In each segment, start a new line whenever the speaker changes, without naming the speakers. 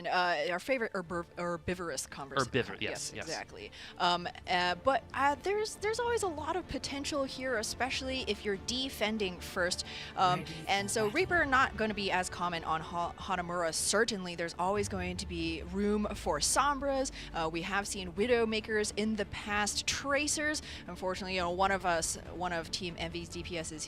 our favorite herbivorous conversation.
Yes.
Exactly. But there's always a lot of potential here, especially if you're defending first. And so Reaper not going to be as common on Hanamura. Certainly, there's always going to be room for Sombras. We have seen Widowmakers in the past. Tracers, unfortunately, one of Team Envy's DPS's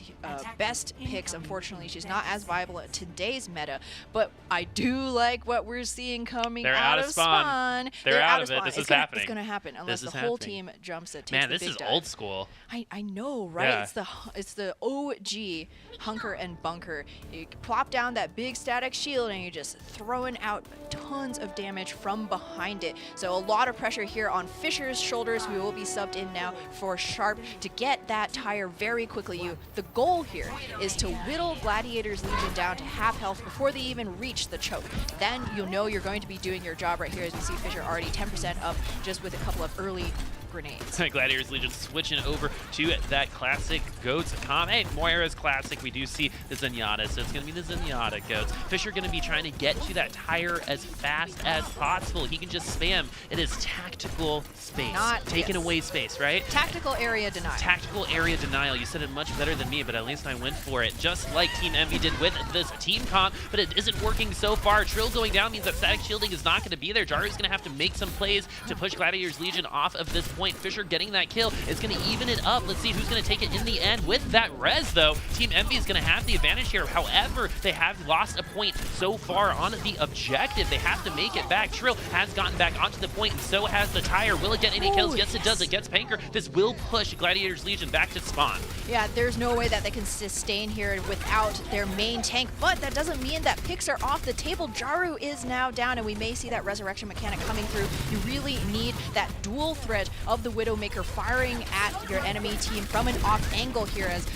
best picks. Unfortunately, she's not as viable at today's meta. But I do like what we're seeing coming out of spawn.
They're out of it. This is happening.
It's going to happen unless the whole team jumps it.
Man, this is old school.
I know, right? Yeah. It's the OG hunker and bunker. You plop down that big static shield and you're just throwing out tons of damage from behind it. So a lot of pressure here on Fisher's shoulders. We will be subbed in now for Sharp to get that tire very quickly. The goal here is to whittle Gladiators Legion down to half health before they even reach the choke. Then you'll know you're going to be doing your job right here, as we see Fisher already 10% up just with a couple of early grenades.
Gladiators Legion switching over to that classic Goats comp. Hey, Moira's classic. We do see the Zenyatta, so it's going to be the Zenyatta Goats. Fisher going to be trying to get to that tire as fast as possible. He can just spam. It is tactical space. Taking away space, right?
Tactical area denial.
Tactical area denial. You said it much better than me, but at least I went for it. Just like Team Envy did with this team comp, but it isn't working so far. Trill going down means that static shielding is not going to be there. Jaru's going to have to make some plays to push Gladiators Legion off of this point. Fisher getting that kill is going to even it up. Let's see who's going to take it in the end. With that res, though, Team Envy is going to have the advantage here. However, they have lost a point so far on the objective. They have to make it back. Trill has gotten back onto the point, and so has the tire. Will it get any kills? Yes, it does. It gets Panker. This will push Gladiators Legion back to spawn.
Yeah, there's no way that they can sustain here without their main tank, but that doesn't mean that picks are off the table. Jaru is now down, and we may see that resurrection mechanic coming through. You really need that dual threat of the Widowmaker firing at your enemy team from an off angle here, as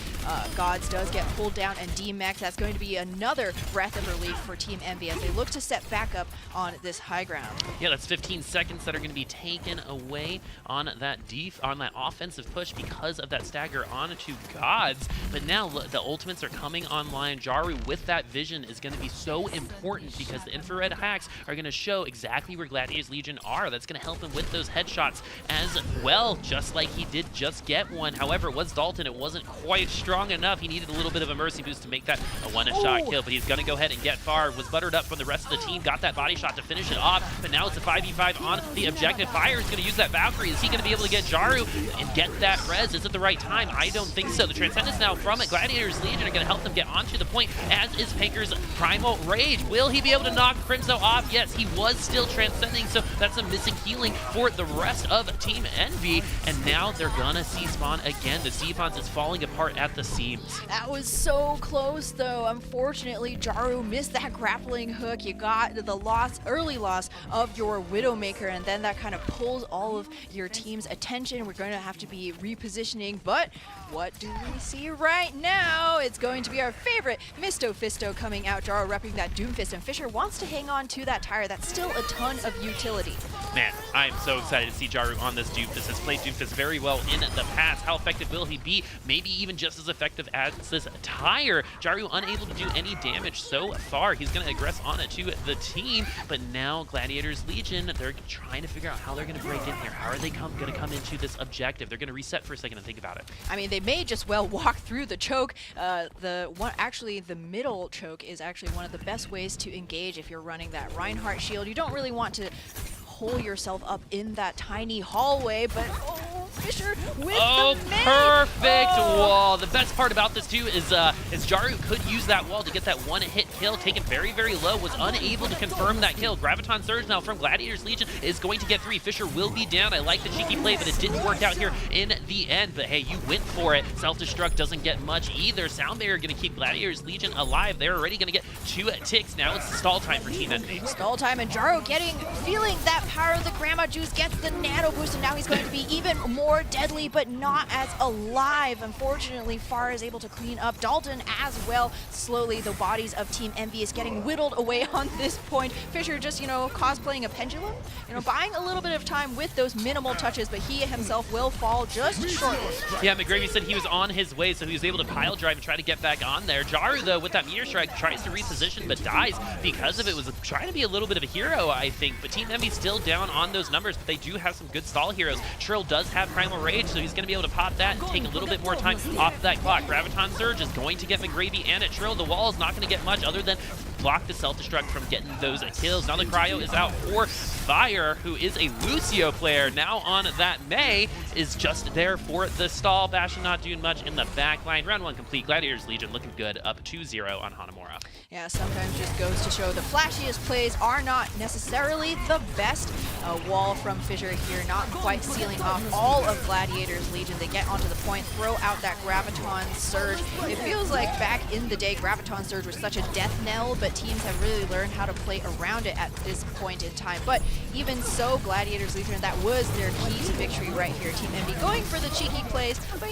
Gods does get pulled down and D-Max. That's going to be another breath of relief for Team Envy as they look to set back up on this high ground.
Yeah, that's 15 seconds that are going to be taken away on that offensive push because of that stagger onto Gods. But now the ultimates are coming online. Jaru with that vision is going to be so important because the infrared hacks are going to show exactly where Gladiators Legion are. That's going to help him with those headshots as well, just like he did just get one. However, it was Dalton. It wasn't quite strong enough. He needed a little bit of a mercy boost to make that a one-shot kill, but he's going to go ahead and get far. Was buttered up from the rest of the team, got that body shot to finish it off, but now it's a 5v5 on the objective. Fire is going to use that Valkyrie. Is he going to be able to get Jaru and get that res? Is it the right time? I don't think so. The Transcendence now from it. Gladiators Legion are going to help them get onto the point, as is Panker's Primal Rage. Will he be able to knock Crimzo off? Yes, he was still transcending, so that's a missing healing for the rest of Team Envy, and now they're going to see spawn again. The Seafons is falling apart at the seams.
That was so close, though. Unfortunately, Jaru missed that grappling hook. You got the early loss of your Widowmaker, and then that kind of pulls all of your team's attention. We're going to have to be repositioning, but what do we see right now? It's going to be our favorite Misto Fisto coming out. Jaru repping that Doomfist, and Fisher wants to hang on to that tire. That's still a ton of utility.
Man, I'm so excited to see Jaru on this Doomfist. Has played Doomfist very well in the past. How effective will he be? Maybe even just as effective as this tire. Jaru unable to do any damage so far. He's going to aggress on it to the team, but now Gladiators Legion, they're trying to figure out how they're going to break in here. How are they going to come into this objective? They're going to reset for a second and think about it.
I mean, they may just well walk through the choke. The middle choke is actually one of the best ways to engage if you're running that Reinhardt shield. You don't really want to hole yourself up in that tiny hallway, but Fisher with the
perfect wall. The best part about this too is Jaru could use that wall to get that one-hit kill, taken very, very low, was unable to confirm that kill. Graviton Surge now from Gladiators Legion is going to get 3. Fisher will be down. I like the cheeky play, but it didn't work out here in the end. But hey, you went for it. Self-destruct doesn't get much either. Sound Barrier going to keep Gladiators Legion alive. They're already going to get 2 ticks. Now it's stall time for Team Envy.
Stall time, and Jaru feeling that power of the Grandma Juice, gets the nano boost, and now he's going to be even more more deadly, but not as alive. Unfortunately, Far is able to clean up Dalton as well. Slowly, the bodies of Team Envy is getting whittled away on this point. Fisher just, cosplaying a pendulum, buying a little bit of time with those minimal touches, but he himself will fall just shortly.
Yeah, McGravy said he was on his way, so he was able to pile drive and try to get back on there. Jaru, though, with that meteor strike, tries to reposition, but dies because of it. Was trying to be a little bit of a hero, I think, but Team Envy still down on those numbers, but they do have some good stall heroes. Trill does have Primal Rage, so he's going to be able to pop that and take a little bit more time off that clock. Graviton Surge is going to get McGravy and at Trill. The wall is not going to get much other than block the self-destruct from getting those kills. Now the Cryo is out for Fire, who is a Lucio player. Now on that Mei is just there for the stall. Bastion not doing much in the back line. Round 1 complete. Gladiators Legion looking good, up 2-0 on Hanamura.
Yeah, sometimes just goes to show the flashiest plays are not necessarily the best. Wall from Fisher here, not quite sealing off all of Gladiators Legion. They get onto the point, throw out that Graviton Surge. It feels like back in the day, Graviton Surge was such a death knell, but teams have really learned how to play around it at this point in time. But even so, Gladiators Legion, that was their key to victory right here. Team Envy going for the cheeky plays, but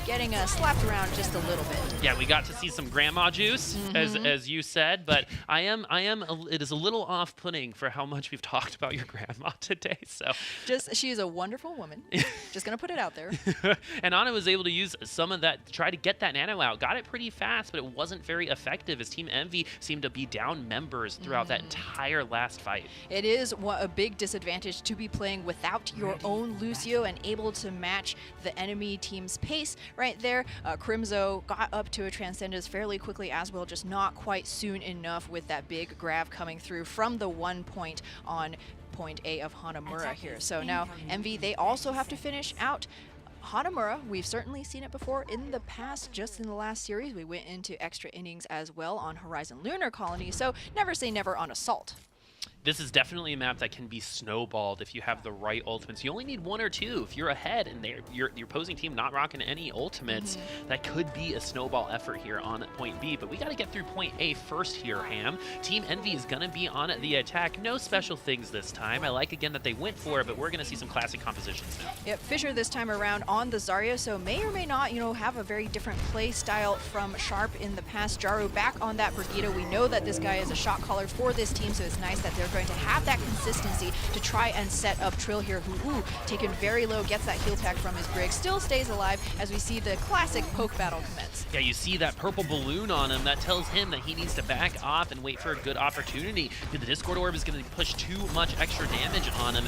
getting slapped around just a little bit.
Yeah, we got to see some grandma juice, as you said, but it is a little off-putting for how much we've talked about your grandma today. So
she is a wonderful woman. Just gonna put it out there.
And Ana was able to use some of that to try to get that nano out. Got it pretty fast, but it wasn't very effective as Team Envy seemed to be down members throughout that entire last fight.
It is a big disadvantage to be playing without your own Lucio and able to match the enemy team's pace right there. Crimzo got up to a Transcendence fairly quickly as well, just not quite soon enough with that big grab coming through from the 1 point on point A of Hanamura here. So now Envy, they also have to finish out Hanamura. We've certainly seen it before in the past. Just in the last series, we went into extra innings as well on Horizon Lunar Colony, so never say never on Assault.
This is definitely a map that can be snowballed if you have the right ultimates. You only need 1 or 2. If you're ahead and your opposing team not rocking any ultimates, that could be a snowball effort here on point B. But we got to get through point A first here, Ham. Team Envy is going to be on the attack. No special things this time. I like, again, that they went for it, but we're going to see some classic compositions now.
Yep, Fisher this time around on the Zarya, so may or may not, have a very different play style from Sharp in the past. Jaru back on that Brigitte. We know that this guy is a shot caller for this team, so it's nice that they're going to have that consistency to try and set up Trill here, who, taken very low, gets that heal pack from his Brig, still stays alive as we see the classic poke battle commence.
Yeah, you see that purple balloon on him. That tells him that he needs to back off and wait for a good opportunity. The Discord Orb is going to push too much extra damage on him.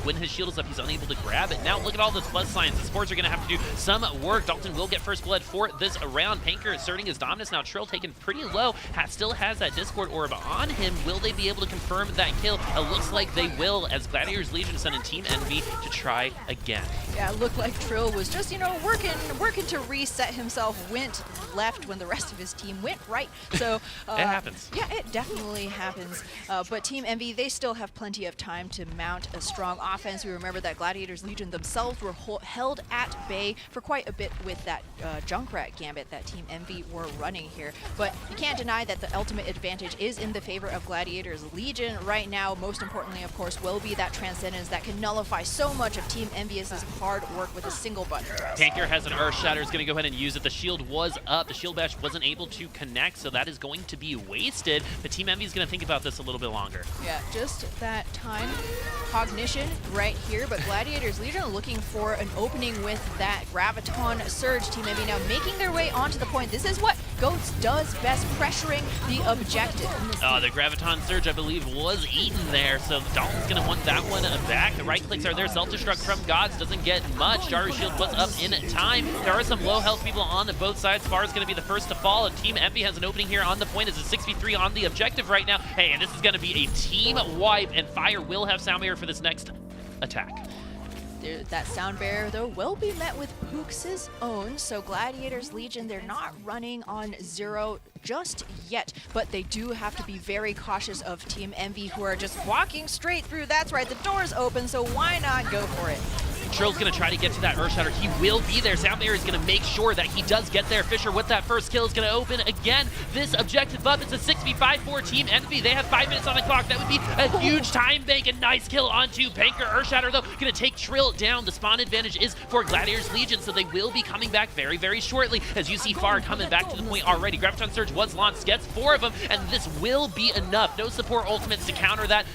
When his shield is up, he's unable to grab it. Now look at all those plus signs. The sports are going to have to do some work. Dalton will get first blood for this round. Panker asserting his dominance. Now Trill taken pretty low. Still has that Discord Orb on him. Will they be able to confirm that kill? It looks like they will, as Gladiators Legion sending Team Envy to try again.
Yeah, it looked like Trill was just, working to reset himself, went left when the rest of his team went right. So
it happens.
Yeah, it definitely happens. But Team Envy, they still have plenty of time to mount a strong offense. We remember that Gladiators Legion themselves were held at bay for quite a bit with that Junkrat gambit that Team Envy were running here. But you can't deny that the ultimate advantage is in the favor of Gladiators Legion right now. Most importantly, of course, will be that Transcendence that can nullify so much of Team Envious's hard work with a single button press.
Tanker has an Earth Shatter, is going to go ahead and use it. The shield was up. The shield bash wasn't able to connect, so that is going to be wasted. But Team Envy is going to think about this a little bit longer.
Yeah, just that time cognition right here, but Gladiators Legion looking for an opening with that Graviton Surge. Team Envy now making their way onto the point. This is what Goats does best, pressuring the objective.
The Graviton Surge, I believe, was eaten there, so Dalton's going to want that one back. The right clicks are there. Self-destruct from Gods doesn't get much. Jaru's shield was up in time. There are some low health people on both sides. Far is going to be the first to fall, and Team Envy has an opening here on the point. It's a 6v3 on the objective right now. Hey, and this is going to be a team wipe, and Fire will have Sound Barrier for this next attack.
That Sound Barrier, though, will be met with Pooks' own, so Gladiators Legion, they're not running on 0 just yet, but they do have to be very cautious of Team Envy, who are just walking straight through. That's right, the door's open, so why not go for it?
Trill's going to try to get to that Earth Shatter. He will be there. Soundbarrier is going to make sure that he does get there. Fisher with that first kill is going to open again this objective buff. It's a 6v5 for Team Envy. They have 5 minutes on the clock. That would be a huge time bank. A nice kill onto Banker. Earth Shatter, though, going to take Trill down. The spawn advantage is for Gladiators Legion, so they will be coming back very, very shortly. As you see Far coming back to the point already. Graviton Surge was launched, gets 4 of them, and this will be enough. No support ultimates to counter that.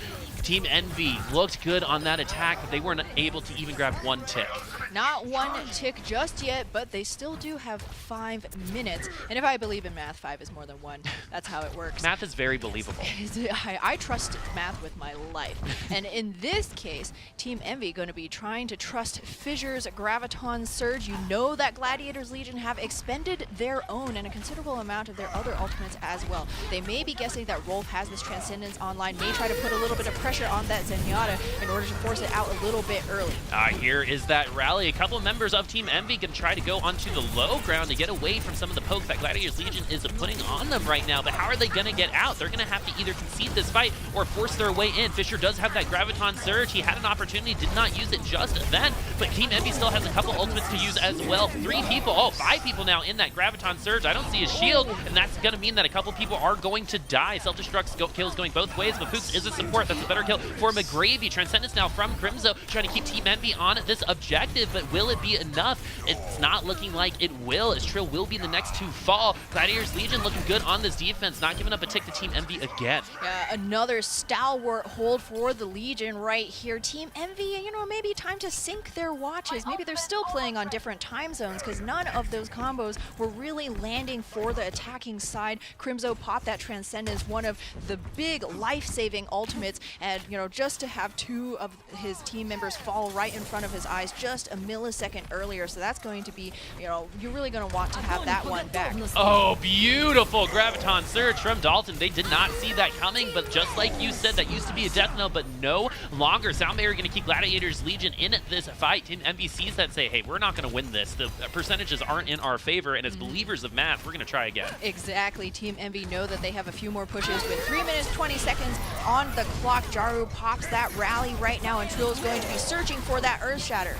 Team Envy looked good on that attack, but they weren't able to even grab 1 tick.
Not 1 tick just yet, but they still do have 5 minutes. And if I believe in math, 5 is more than 1. That's how it works.
Math is very believable.
I trust math with my life. And in this case, Team Envy going to be trying to trust Fissure's Graviton Surge. You know that Gladiators Legion have expended their own and a considerable amount of their other ultimates as well. They may be guessing that Rolf has this Transcendence online, may try to put a little bit of pressure on that Zenyatta in order to force it out a little bit early.
Here is that rally. A couple members of Team Envy can try to go onto the low ground to get away from some of the pokes that Gladiators Legion is putting on them right now. But how are they going to get out? They're going to have to either concede this fight or force their way in. Fisher does have that Graviton Surge. He had an opportunity, did not use it just then, but Team Envy still has a couple ultimates to use as well. 3 people, 5 people now in that Graviton Surge. I don't see a shield, and that's going to mean that a couple people are going to die. Self-destruct kills going both ways, but Poops is a support. That's a better kill for McGravy. Transcendence now from Crimzo, trying to keep Team Envy on this objective, but will it be enough? It's not looking like it will, as Trill will be the next to fall. Gladiators Legion looking good on this defense, not giving up a tick to Team Envy again.
Yeah, another stalwart hold for the Legion right here. Team Envy, you know, maybe time to sync their watches. Maybe they're still playing on different time zones because none of those combos were really landing for the attacking side. Crimzo popped that Transcendence, one of the big life-saving ultimates, and, you know, just to have 2 of his team members fall right in front of his eyes just a millisecond earlier. So that's going to be, you know, you're really going to want to have that one back.
Oh, beautiful Graviton Surge from Dalton. They did not see that coming, but just like you said, that used to be a death knell, but no longer. Soundbarrier going to keep Gladiators Legion in this fight. Team NBCs that say, hey, we're not going to win this. The percentages aren't in our favor, and as believers of math, we're going to try again.
Exactly. Team Envy know that they have a few more pushes with 3 minutes, 20 seconds on the clock. Jaru pops that rally right now, and Trill is going to be searching for that Earth Shatter.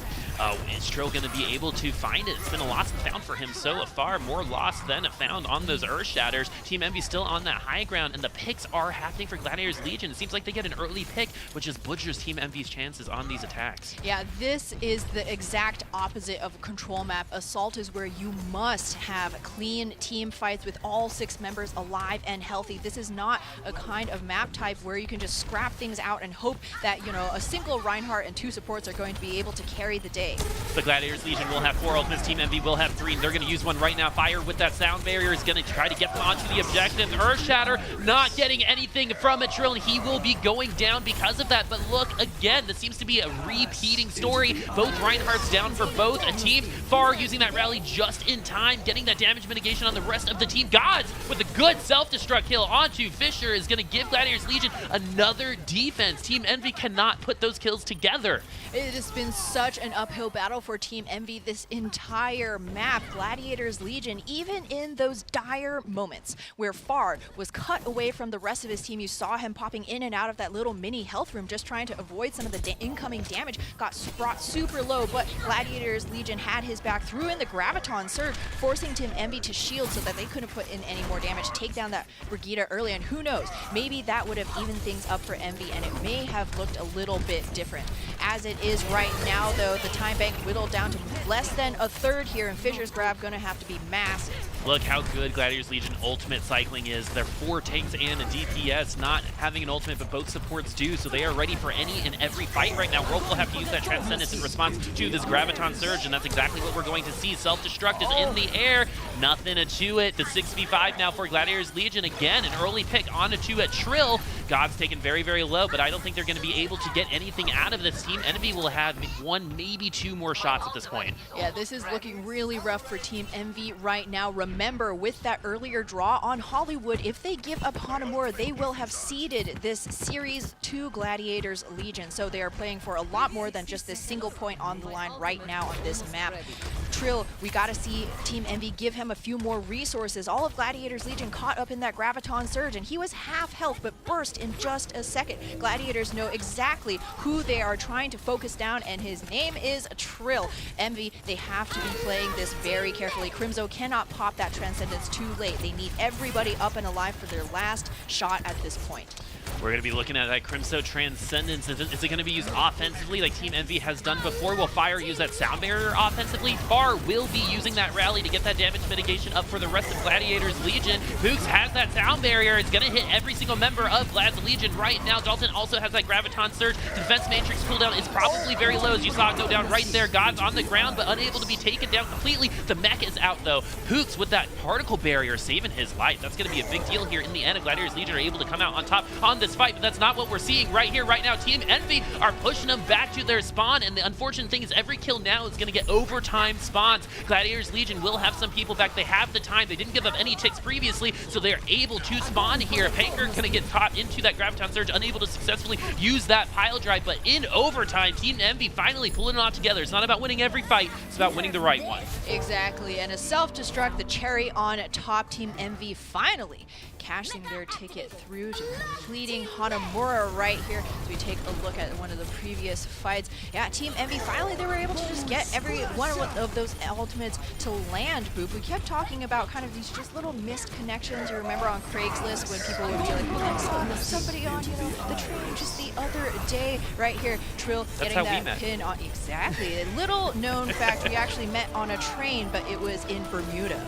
Is Trill going to be able to find it? It's been a lost and found for him so far. More lost than found on those Earth Shatters. Team Envy still on that high ground, and the picks are happening for Gladiators Legion. It seems like they get an early pick, which just butchers Team Envy's chances on these attacks.
Yeah, this is the exact opposite of a control map. Assault is where you must have clean team fights with all 6 members alive and healthy. This is not a kind of map type where you can just scrap things out and hope that, you know, a single Reinhardt and 2 supports are going to be able to carry the day.
The Gladiators Legion will have 4 ultimates. Team Envy will have 3. They're going to use one right now. Fire with that sound barrier is going to try to get them onto the objective. Earth Shatter not getting anything from it. Trill, and he will be going down because of that. But look, again, this seems to be a repeating story. Both Reinhardts down for both a team. Far using that rally just in time, getting that damage mitigation on the rest of the team. Gods with a good self-destruct kill onto Fisher is going to give Gladiators Legion another defense. Team Envy cannot put those kills together.
It has been such an uphill battle for Team Envy this entire map. Gladiators Legion, even in those dire moments where Far was cut away from the rest of his team, you saw him popping in and out of that little mini health room just trying to avoid some of the incoming damage, got brought super low, but Gladiators Legion had his back, threw in the Graviton Surge, forcing Team Envy to shield so that they couldn't put in any more damage, take down that Brigitte early, and who knows, maybe that would have evened things up for Envy and it may have looked a little bit different. As it is right now, though, the time bank whittled down to less than a third here, and Fisher's grab going to have to be massive.
Look how good Gladiators Legion ultimate cycling is. They're 4 tanks and a DPS, not having an ultimate, but both supports do, so they are ready for any and every fight right now. Rolf will have to use that Transcendence in response to this Graviton Surge, and that's exactly what we're going to see. Self-destruct is in the air, nothing to it. The 6v5 now for Gladiators Legion. Again, an early pick onto a Trill. God's taken very, very low, but I don't think they're going to be able to get anything out of this team. Envy will have 1, maybe 2 more shots at this point.
Yeah, this is looking really rough for Team Envy right now. Remember, with that earlier draw on Hollywood, if they give up Hanamura, they will have ceded this series to Gladiators Legion. So they are playing for a lot more than just this single point on the line right now on this map. Trill, we got to see Team Envy give him a few more resources. All of Gladiators Legion caught up in that Graviton Surge, and he was half health, but burst in just a second. Gladiators know exactly who they are trying to focus down, and his name is Trill. Envy, they have to be playing this very carefully. Crimzo cannot pop that Transcendence too late. They need everybody up and alive for their last shot at this point.
We're going to be looking at that Crimzo Transcendence. Is it going to be used offensively like Team Envy has done before? Will Fire use that Sound Barrier offensively? Far will be using that Rally to get that damage mitigation up for the rest of Gladiators Legion. Boots has that Sound Barrier. It's going to hit every single member of Glad's Legion right now. Dalton also has that Graviton Surge. Defense Matrix cooldown is probably very low, as you saw it go down right there. God's on the ground, but unable to be taken down completely. The mech is out, though. Pooks with that Particle Barrier saving his life. That's going to be a big deal here in the end. Gladiators Legion are able to come out on top on this fight, but that's not what we're seeing right here, right now. Team Envy are pushing them back to their spawn, and the unfortunate thing is every kill now is going to get overtime spawns. Gladiators Legion will have some people back. They have the time. They didn't give up any ticks previously, so they're able to spawn here. Panker going to get caught into that Graviton Surge, unable to successfully use that pile drive, but in overtime, Team Envy finally pulling it all together. It's not about winning every fight, it's about winning the right one.
Exactly, and a self-destruct, the cherry on top. Team Envy finally cashing their ticket through to completing Hanamura right here. So we take a look at one of the previous fights. Yeah, Team Envy, finally they were able to just get every one of those ultimates to land, Boop. We kept talking about kind of these just little missed connections. You remember on Craigslist when people would be like, oh, somebody on, the train just the other day. Right here, Trill getting that pin on. Exactly. A little known fact, we actually met on a train, but it was in Bermuda.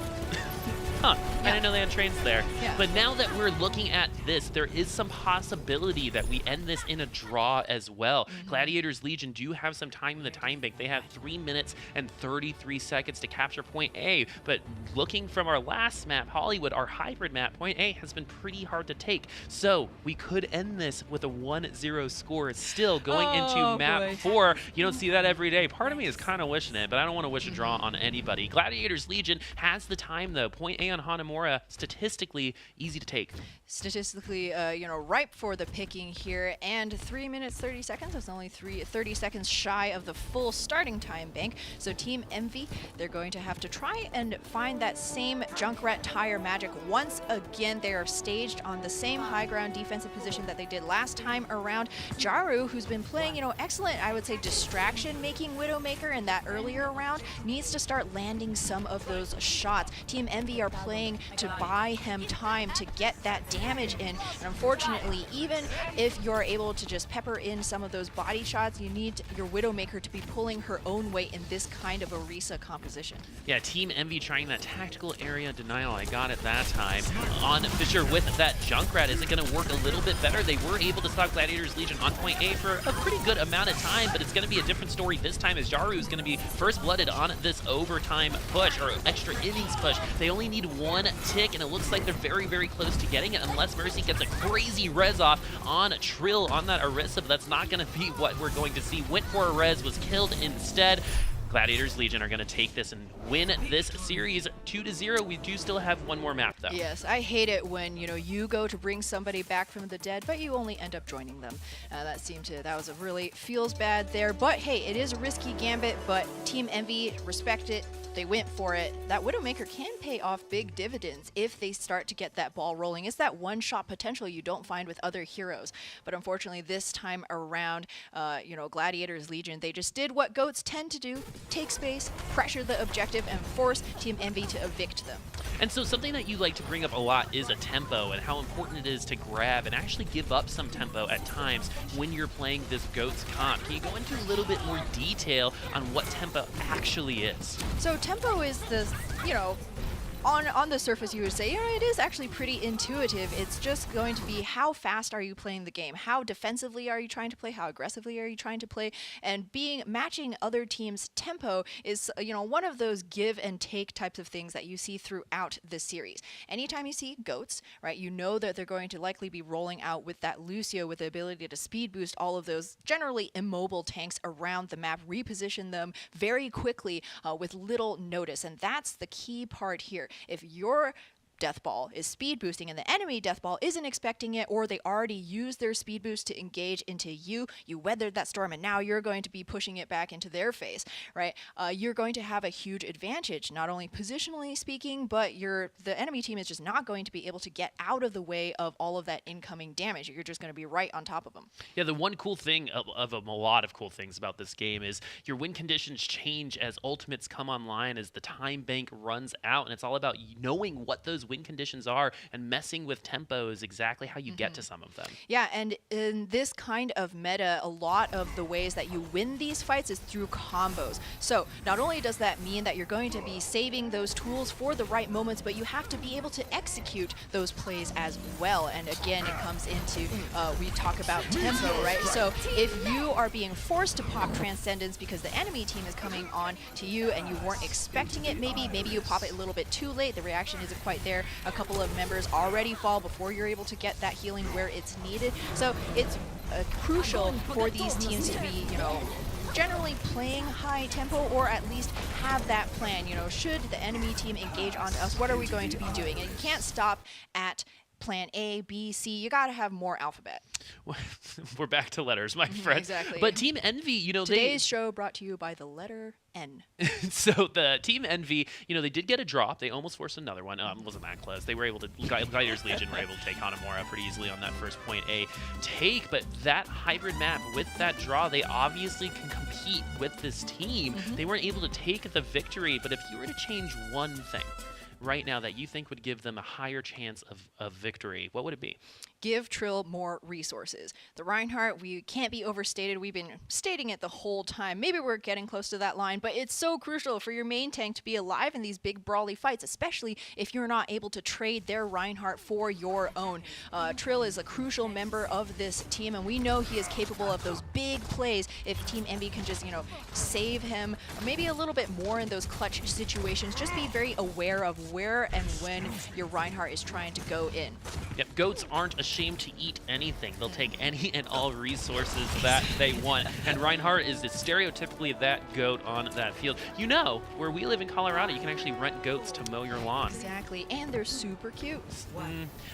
Huh, I didn't know they had trains there.
Yeah.
But now that we're looking at this, there is some possibility that we end this in a draw as well. Gladiators Legion do have some time in the time bank. They have 3 minutes and 33 seconds to capture point A, but looking from our last map, Hollywood, our hybrid map, point A has been pretty hard to take. So we could end this with a 1-0 score still going into map 4. You don't see that every day. Part of me is kind of wishing it, but I don't want to wish a draw on anybody. Gladiators Legion has the time though. Point A on Hanamura, statistically easy to take.
Statistically, ripe for the picking here, and 3 minutes 30 seconds. That's only 30 seconds shy of the full starting time bank. So Team Envy, they're going to have to try and find that same Junkrat tire magic once again. They are staged on the same high ground defensive position that they did last time around. Jaru, who's been playing, excellent, I would say, distraction-making Widowmaker in that earlier round, needs to start landing some of those shots. Team Envy are playing to buy him time to get that damage in, and unfortunately, even if you're able to just pepper in some of those body shots, you need your Widowmaker to be pulling her own weight in this kind of Orisa composition.
Yeah, Team Envy trying that tactical area denial. I got it that time. On Fisher with that Junkrat, is it going to work a little bit better? They were able to stop Gladiators Legion on point A for a pretty good amount of time, but it's going to be a different story this time, as Jaru is going to be first blooded on this overtime push, or extra innings push. They only need one tick, and it looks like they're very, very close to getting it, unless Mercy gets a crazy res off on Trill on that Orisa, but that's not going to be what we're going to see. Went for a res, was killed instead. Gladiators Legion are going to take this and win this series 2-0. We do still have one more map, though.
Yes, I hate it when, you go to bring somebody back from the dead, but you only end up joining them. That was a really feels bad there. But hey, it is a risky gambit, but Team Envy, respect it. They went for it. That Widowmaker can pay off big dividends if they start to get that ball rolling. It's that one-shot potential you don't find with other heroes. But unfortunately, this time around, Gladiators Legion, they just did what GOATs tend to do: take space, pressure the objective, and force Team Envy to evict them.
And so something that you like to bring up a lot is a tempo, and how important it is to grab and actually give up some tempo at times when you're playing this GOATs comp. Can you go into a little bit more detail on what tempo actually is?
So tempo is the, on the surface you would say, it is actually pretty intuitive. It's just going to be how fast are you playing the game? How defensively are you trying to play? How aggressively are you trying to play? And matching other teams' tempo is, one of those give and take types of things that you see throughout the series. Anytime you see GOATs, right, you know that they're going to likely be rolling out with that Lucio with the ability to speed boost all of those generally immobile tanks around the map, reposition them very quickly with little notice. And that's the key part here. If you're Death Ball is speed boosting and the enemy Death Ball isn't expecting it, or they already used their speed boost to engage into you, you weathered that storm and now you're going to be pushing it back into their face, right? You're going to have a huge advantage, not only positionally speaking, but the enemy team is just not going to be able to get out of the way of all of that incoming damage. You're just going to be right on top of them.
Yeah, the one cool thing of a lot of cool things about this game is your win conditions change as ultimates come online, as the time bank runs out, and it's all about knowing what those win conditions are, and messing with tempo is exactly how you get to some of them.
Yeah, and in this kind of meta, a lot of the ways that you win these fights is through combos. So not only does that mean that you're going to be saving those tools for the right moments, but you have to be able to execute those plays as well. And again, it comes into, we talk about tempo, right? So if you are being forced to pop Transcendence because the enemy team is coming on to you and you weren't expecting it, maybe you pop it a little bit too late, the reaction isn't quite there, a couple of members already fall before you're able to get that healing where it's needed. So it's crucial for these teams to be, generally playing high tempo, or at least have that plan. Should the enemy team engage on us, what are we going to be doing? And you can't stop at plan A, B, C. You got to have more alphabet.
We're back to letters, my friend.
Exactly.
But Team Envy,
today's show brought to you by the letter N.
So the Team Envy, they did get a drop. They almost forced another one. Wasn't that close. They were able to, Gladiators Legion were able to take Hanamura pretty easily on that first point A take. But that hybrid map, with that draw, they obviously can compete with this team. They weren't able to take the victory, but if you were to change one thing right now that you think would give them a higher chance of victory, what would it be?
Give Trill more resources. The Reinhardt, we can't be overstated. We've been stating it the whole time. Maybe we're getting close to that line, but it's so crucial for your main tank to be alive in these big brawly fights, especially if you're not able to trade their Reinhardt for your own. Trill is a crucial member of this team, and we know he is capable of those big plays if Team Envy can just, save him, maybe a little bit more in those clutch situations. Just be very aware of where and when your Reinhardt is trying to go in.
Yep, goats aren't ashamed to eat anything. They'll take any and all resources that they want. And Reinhardt is stereotypically that goat on that field. Where we live in Colorado, you can actually rent goats to mow your lawn.
Exactly, and they're super cute.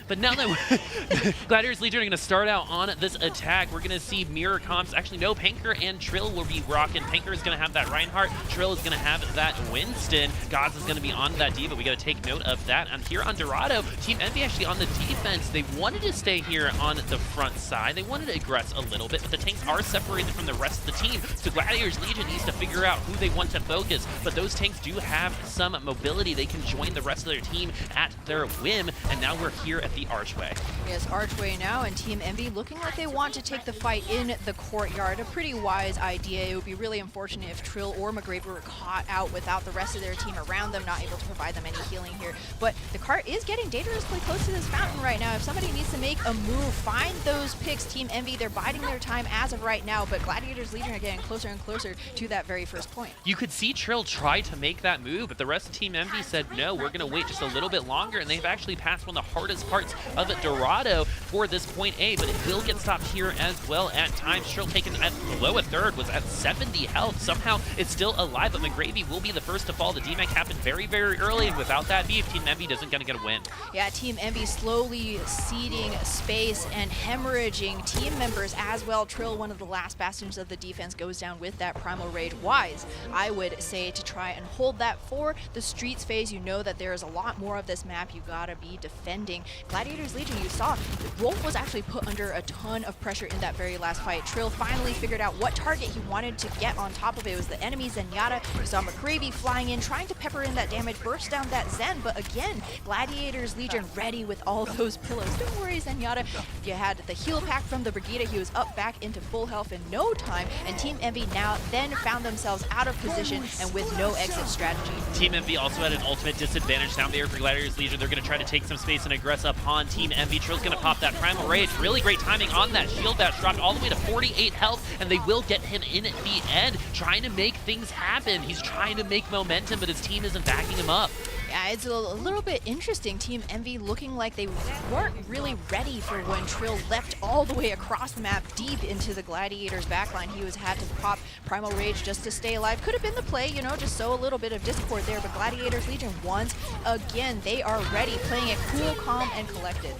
But now that Gladiators Legion are going to start out on this attack, we're going to see mirror comps. Actually, no, Panker and Trill will be rocking. Panker is going to have that Reinhardt. Trill is going to have that Winston. Gods is going to be on that D.Va. We got to take note of that. And here on Dorado, Team Envy actually on the defense. They wanted to stay here on the front side. They wanted to aggress a little bit, but the tanks are separated from the rest of the team. So Gladiators Legion needs to figure out who they want to focus. But those tanks do have some mobility. They can join the rest of their team at their whim. And now we're here at the Archway.
Yes, Archway now, and Team Envy looking like they want to take the fight in the courtyard. A pretty wise idea. It would be really unfortunate if Trill or McGraver were caught out without the rest of their team around them, not able to provide them any healing here. But the cart is getting dangerously close to this fountain right now. If somebody needs to make a move, find those picks. Team Envy, they're biding their time as of right now, but Gladiators Legion are getting closer and closer to that very first point.
You could see Trill try to make that move, but the rest of Team Envy said, no, we're going to wait just a little bit longer, and they've actually passed one of the hardest parts of Dorado for this point A, but it will get stopped here as well at times. Trill taken at below a third, was at 70 health. Somehow it's still alive, but McGravy will be the first to fall. The DMAC happened very, very early, and without that beef, Team Envy doesn't going to get a win.
Yeah, Team Envy slowly ceding space and hemorrhaging team members as well. Trill, one of the last bastions of the defense, goes down with that Primal Rage. Wise, I would say, to try and hold that for the Streets phase. You know that there is a lot more of this map you gotta be defending. Gladiators Legion, you saw, Rolf was actually put under a ton of pressure in that very last fight. Trill finally figured out what target he wanted to get on top of it. It was the enemy Zenyatta. You saw McGravy flying in, trying to pepper in that damage, burst down that Zen, but again, Gladiators Legion ready with all those pillows. Don't worry, Zenyatta. You had the heal pack from the Brigida. He was up back into full health in no time, and Team Envy now then found themselves out of position and with no exit strategy.
Team Envy also had an ultimate disadvantage down there for Gladiators Legion. They're going to try to take some space and aggress upon Team Envy. Trill's going to pop that Primal Rage. Really great timing on that shield that's dropped all the way to 48 health, and they will get him in at the end, trying to make things happen. He's trying to make momentum, but his team isn't backing him up.
Yeah, it's a little bit interesting. Team Envy looking like they weren't really ready for when Trill leapt all the way across the map deep into the Gladiators backline. He had to pop Primal Rage just to stay alive. Could have been the play, you know, just sow a little bit of discord there, but Gladiators Legion once again, they are ready, playing it cool, calm, and collected.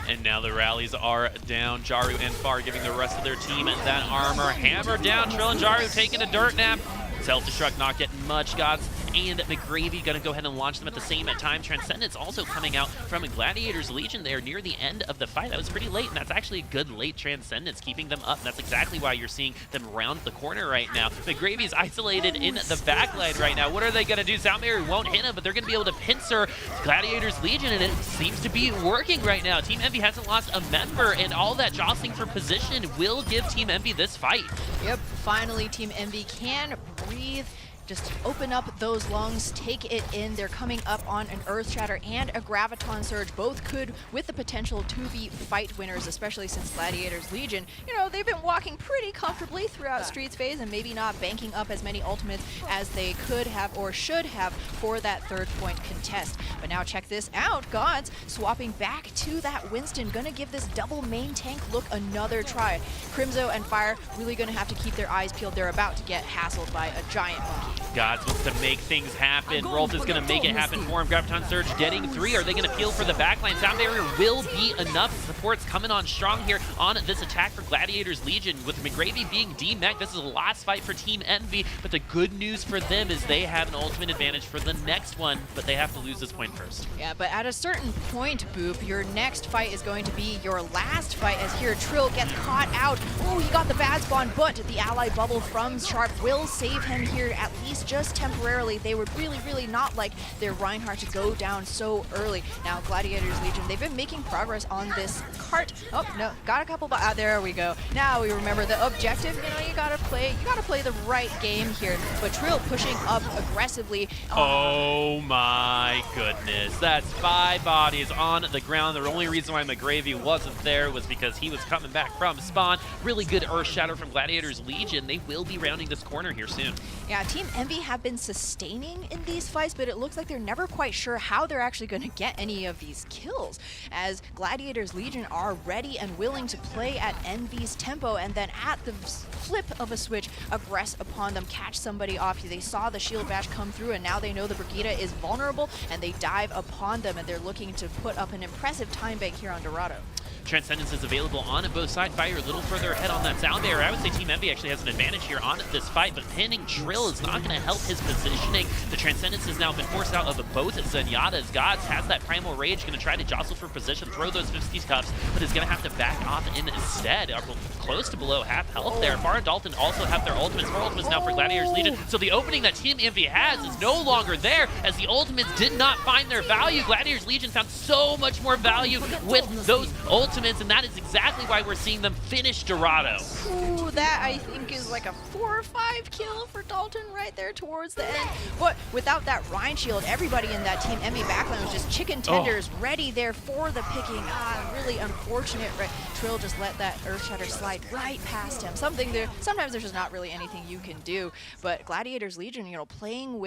And now the rallies are down. Jaru and Far giving the rest of their team that armor. Hammered down. Trill and Jaru taking a dirt nap. Self-destruct not getting much. Gods and McGravy going to go ahead and launch them at the same time. Transcendence also coming out from a Gladiators Legion there near the end of the fight. That was pretty late, and that's actually a good late Transcendence, keeping them up. And that's exactly why you're seeing them round the corner right now. McGravy's isolated in the backline right now. What are they going to do? Sound Barrier won't hit him, but they're going to be able to pincer Gladiators Legion, and it seems to be working right now. Team Envy hasn't lost a member, and all that jostling for position will give Team Envy this fight.
Yep, finally Team Envy can breathe. Just open up those lungs, take it in. They're coming up on an Earth Shatter and a Graviton Surge. Both could, with the potential to be fight winners, especially since Gladiators Legion, you know, they've been walking pretty comfortably throughout Streets phase and maybe not banking up as many ultimates as they could have or should have for that third point contest. But now check this out. Gods swapping back to that Winston. Gonna give this double main tank look another try. Crimzo and Fire really gonna have to keep their eyes peeled. They're about to get hassled by a giant monkey.
Gods wants to make things happen. Rolf is going to make it happen for him. Graviton Surge getting 3. Are they going to peel for the backline? Sound Barrier will be enough. Support's coming on strong here on this attack for Gladiators Legion. With McGravy being demech, this is the last fight for Team Envy. But the good news for them is they have an ultimate advantage for the next one, but they have to lose this point first.
Yeah, but at a certain point, Boop, your next fight is going to be your last fight, as here Trill gets caught out. Oh, he got the bad spawn, but the ally bubble from Sharp will save him here, at least just temporarily. They would really not like their Reinhardt to go down so early. Now Gladiators Legion, they've been making progress on this cart. Oh no, got a couple, there we go. Now we remember the objective. You know, you gotta play the right game here. But Trill pushing up aggressively.
Oh my goodness, that's 5 bodies on the ground. The only reason why McGravy wasn't there was because he was coming back from spawn. Really good Earth Shatter from Gladiators Legion. They will be rounding this corner here soon.
Yeah, Team Envy have been sustaining in these fights, but it looks like they're never quite sure how they're actually going to get any of these kills, as Gladiators Legion are ready and willing to play at Envy's tempo, and then at the flip of a switch, aggress upon them, catch somebody off. They saw the shield bash come through, and now they know the Brigitte is vulnerable, and they dive upon them, and they're looking to put up an impressive time bank here on Dorado.
Transcendence is available on both sides. Fire a little further ahead on that Sound Barrier. I would say Team Envy actually has an advantage here on this fight, but pinning Trill is not going to help his positioning. The Transcendence has now been forced out of both Zenyatta's. Gods has that Primal Rage, going to try to jostle for position, throw those 50 cups, but is going to have to back off instead. Close to below half health there. Far and Dalton also have their ultimates. 4 ultimates now for Gladiators Legion. So the opening that Team Envy has is no longer there, as the ultimates did not find their value. Gladiators Legion found so much more value with those ultimates, and that is exactly why we're seeing them finish Dorado.
Ooh, that I think is like a 4 or 5 kill for Dalton right there towards the end. But without that Rhine shield, everybody in that Team Envy backline was just chicken tenders ready there for the picking. Really unfortunate. Right? Trill just let that Earth Shatter slide right past him. Sometimes there's just not really anything you can do. But Gladiators Legion, you know, playing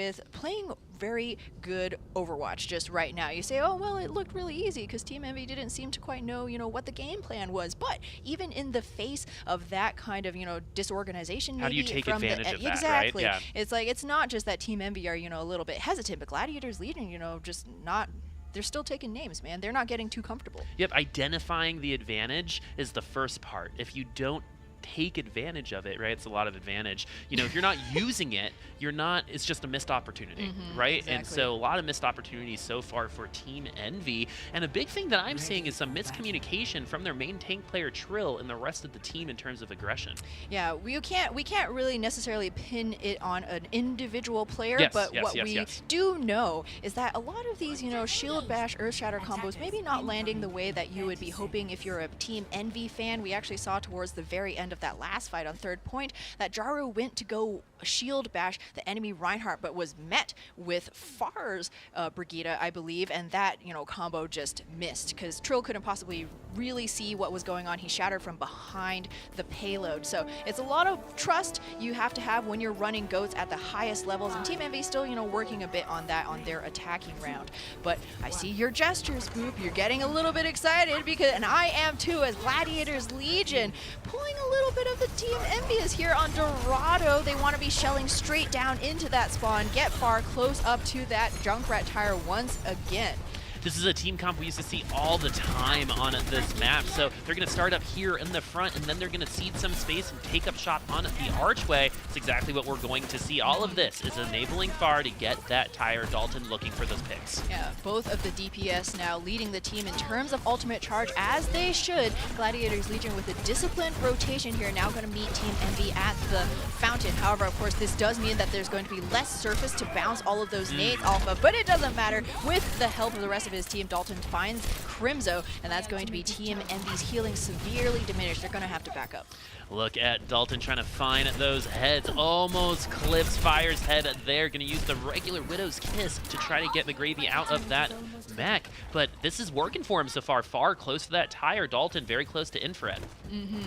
very good Overwatch just right now. You say, oh, well, it looked really easy because Team Envy didn't seem to quite know, you know, what the game plan was. But even in the face of that kind of, you know, disorganization,
how do you take advantage of that,
exactly.
Right? Yeah.
It's like, it's not just that Team Envy are, you know, a little bit hesitant, but Gladiators Legion, you know, just not. They're still taking names, man. They're not getting too comfortable.
Yep, identifying the advantage is the first part. If you don't take advantage of it, right? It's a lot of advantage. You know, if you're not using it, it's just a missed opportunity, right? Exactly. And so a lot of missed opportunities so far for Team Envy. And a big thing that I'm seeing is some miscommunication from their main tank player Trill and the rest of the team in terms of aggression. Yeah,
we can't really necessarily pin it on an individual player, but what we do know is that a lot of these, you know, shield bash, earth shatter combos maybe not landing the way that you would be hoping if you're a Team Envy fan. We actually saw towards the very end of that last fight on third point that Jaru went to go shield bash the enemy Reinhardt, but was met with Far's Brigitte, I believe, and that, you know, combo just missed because Trill couldn't possibly really see what was going on. He shattered from behind the payload. So it's a lot of trust you have to have when you're running goats at the highest levels, and Team Envy still, you know, working a bit on that on their attacking round. But I see your gestures, Boop. You're getting a little bit excited because, and I am too, as Gladiators Legion pulling a little bit of the Team Envious here on Dorado. They want to be shelling straight down into that spawn, get far close up to that Junkrat tire once again.
This is a team comp we used to see all the time on this map. So they're going to start up here in the front, and then they're going to cede some space and take up shot on the archway. It's exactly what we're going to see. All of this is enabling Far to get that tire. Dalton looking for those picks.
Yeah, both of the DPS now leading the team in terms of ultimate charge, as they should. Gladiators Legion with a disciplined rotation here, now going to meet Team Envy at the fountain. However, of course, this does mean that there's going to be less surface to bounce all of those nades off of, but it doesn't matter. With the help of the rest of his team, Dalton finds Crimzo, and that's going to be Team Envy's healing severely diminished. They're going to have to back up.
Look at Dalton trying to find those heads. Almost clips Fire's head there. Going to use the regular Widow's Kiss to try to get McGravy out of that mech. But this is working for him so far. Far close to that tire. Dalton very close to Infrared.